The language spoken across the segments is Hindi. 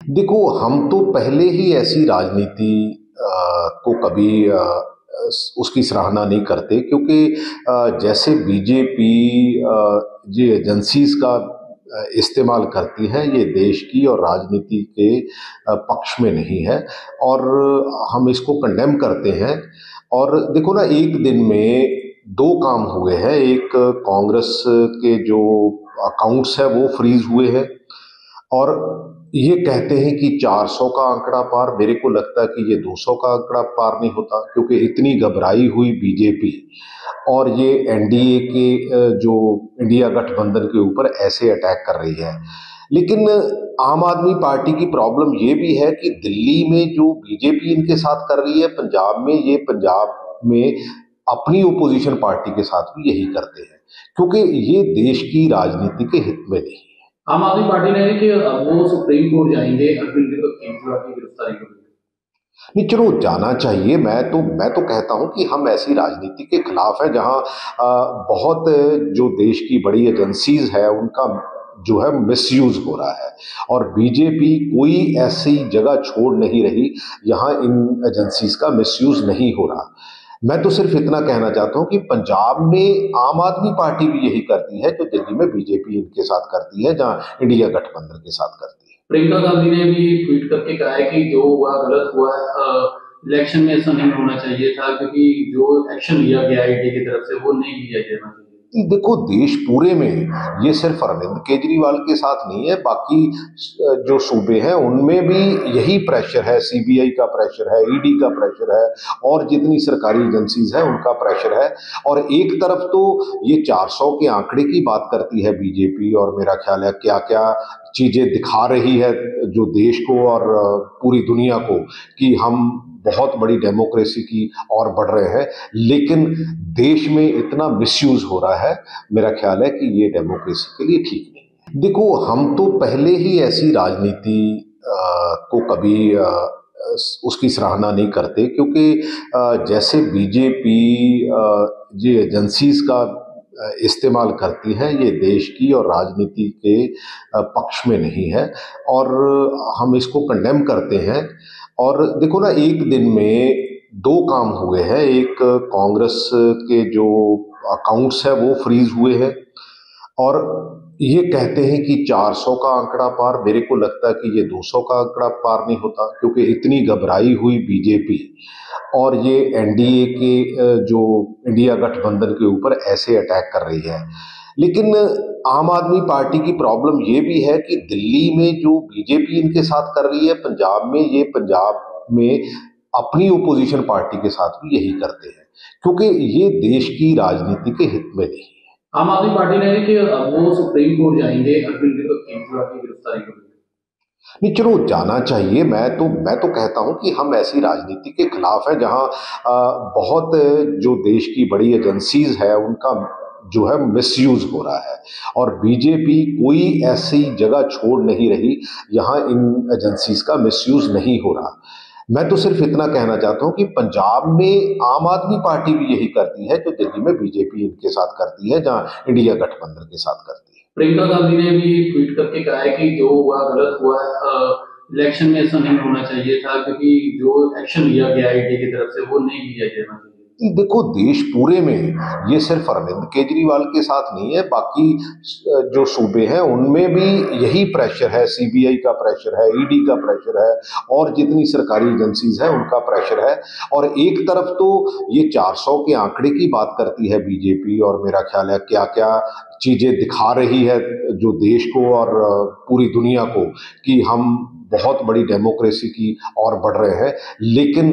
देखो, हम तो पहले ही ऐसी राजनीति को कभी उसकी सराहना नहीं करते क्योंकि जैसे बीजेपी ये एजेंसीज का इस्तेमाल करती है, ये देश की और राजनीति के पक्ष में नहीं है और हम इसको कंडेम करते हैं। और देखो ना, एक दिन में दो काम हुए हैं। एक, कांग्रेस के जो अकाउंट्स है वो फ्रीज हुए हैं और ये कहते हैं कि 400 का आंकड़ा पार। मेरे को लगता है कि ये 200 का आंकड़ा पार नहीं होता क्योंकि इतनी घबराई हुई बीजेपी और ये एनडीए के जो इंडिया गठबंधन के ऊपर ऐसे अटैक कर रही है। लेकिन आम आदमी पार्टी की प्रॉब्लम ये भी है कि दिल्ली में जो बीजेपी इनके साथ कर रही है, पंजाब में ये पंजाब में अपनी ओपोजिशन पार्टी के साथ भी यही करते हैं क्योंकि ये देश की राजनीति के हित में नहीं है। आम आदमी पार्टी ने कि वो सुप्रीम कोर्ट जाएंगे अरविंद केजरीवाल की गिरफ्तारी को लेकर। नहीं, चलो जाना चाहिए। मैं तो कहता हूं कि हम ऐसी राजनीति के खिलाफ है जहां बहुत जो देश की बड़ी एजेंसीज है उनका जो है मिसयूज हो रहा है और बीजेपी कोई ऐसी जगह छोड़ नहीं रही जहां इन एजेंसीज का मिसयूज नहीं हो रहा। मैं तो सिर्फ इतना कहना चाहता हूं कि पंजाब में आम आदमी पार्टी भी यही करती है जो दिल्ली में बीजेपी इनके साथ करती है, जहां इंडिया गठबंधन के साथ करती है। प्रियंका गांधी ने भी ट्वीट करके कहा है कि जो हुआ गलत हुआ है। इलेक्शन में ऐसा नहीं होना चाहिए था क्योंकि जो एक्शन लिया गया ईडी की तरफ से वो नहीं लिया जाना चाहिए। देखो, देश पूरे में, ये सिर्फ अरविंद केजरीवाल के साथ नहीं है, बाकी जो सूबे हैं उनमें भी यही प्रेशर है। सीबीआई का प्रेशर है, ईडी का प्रेशर है और जितनी सरकारी एजेंसीज हैं उनका प्रेशर है। और एक तरफ तो ये 400 के आंकड़े की बात करती है बीजेपी और मेरा ख्याल है क्या क्या चीजें दिखा रही है जो देश को और पूरी दुनिया को कि हम बहुत बड़ी डेमोक्रेसी की और बढ़ रहे हैं। लेकिन देश में इतना मिसयूज हो रहा है, मेरा ख्याल है कि ये डेमोक्रेसी के लिए ठीक नहीं है। देखो, हम तो पहले ही ऐसी राजनीति को कभी उसकी सराहना नहीं करते क्योंकि जैसे बीजेपी ये एजेंसीज का इस्तेमाल करती है, ये देश की और राजनीति के पक्ष में नहीं है और हम इसको कंडेम करते हैं। और देखो ना, एक दिन में दो काम हुए हैं। एक, कांग्रेस के जो अकाउंट्स है वो फ्रीज हुए हैं और ये कहते हैं कि 400 का आंकड़ा पार। मेरे को लगता है कि ये 200 का आंकड़ा पार नहीं होता क्योंकि इतनी घबराई हुई बीजेपी और ये एनडीए के जो इंडिया गठबंधन के ऊपर ऐसे अटैक कर रही है। लेकिन आम आदमी पार्टी की प्रॉब्लम ये भी है कि दिल्ली में जो बीजेपी इनके साथ कर रही है, पंजाब में ये पंजाब में अपनी ओपोजिशन पार्टी के साथ भी यही करते हैं क्योंकि ये देश की राजनीति के हित में नहीं है। आम आदमी पार्टी ने कि वो सुप्रीम कोर्ट जाएंगे अरविंद केजरीवाल की गिरफ्तारी को लेकर। नहीं, चलो जाना चाहिए। मैं तो कहता हूं कि हम ऐसी राजनीति के खिलाफ है जहां बहुत जो देश की बड़ी एजेंसीज है उनका जो है मिसयूज हो रहा है और बीजेपी कोई ऐसी जगह छोड़ नहीं रही जहां इन एजेंसीज का मिसयूज नहीं हो रहा। मैं तो सिर्फ इतना कहना चाहता हूं कि पंजाब में आम आदमी पार्टी भी यही करती है जो दिल्ली में बीजेपी इनके साथ करती है, जहां इंडिया गठबंधन के साथ करती है। प्रियंका गांधी ने भी ट्वीट करके कहा है कि जो हुआ गलत हुआ है। इलेक्शन में ऐसा नहीं होना चाहिए था क्योंकि जो एक्शन लिया गया ईडी की तरफ से वो नहीं लिया जाना चाहिए। देखो, देश पूरे में, ये सिर्फ अरविंद केजरीवाल के साथ नहीं है, बाकी जो सूबे हैं उनमें भी यही प्रेशर है। सीबीआई का प्रेशर है, ईडी का प्रेशर है और जितनी सरकारी एजेंसीज हैं उनका प्रेशर है। और एक तरफ तो ये 400 के आंकड़े की बात करती है बीजेपी और मेरा ख्याल है क्या क्या चीजें दिखा रही है जो देश को और पूरी दुनिया को कि हम बहुत बड़ी डेमोक्रेसी की और बढ़ रहे हैं। लेकिन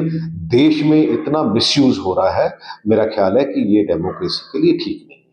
देश में इतना मिसयूज हो रहा है, मेरा ख्याल है कि ये डेमोक्रेसी के लिए ठीक नहीं है।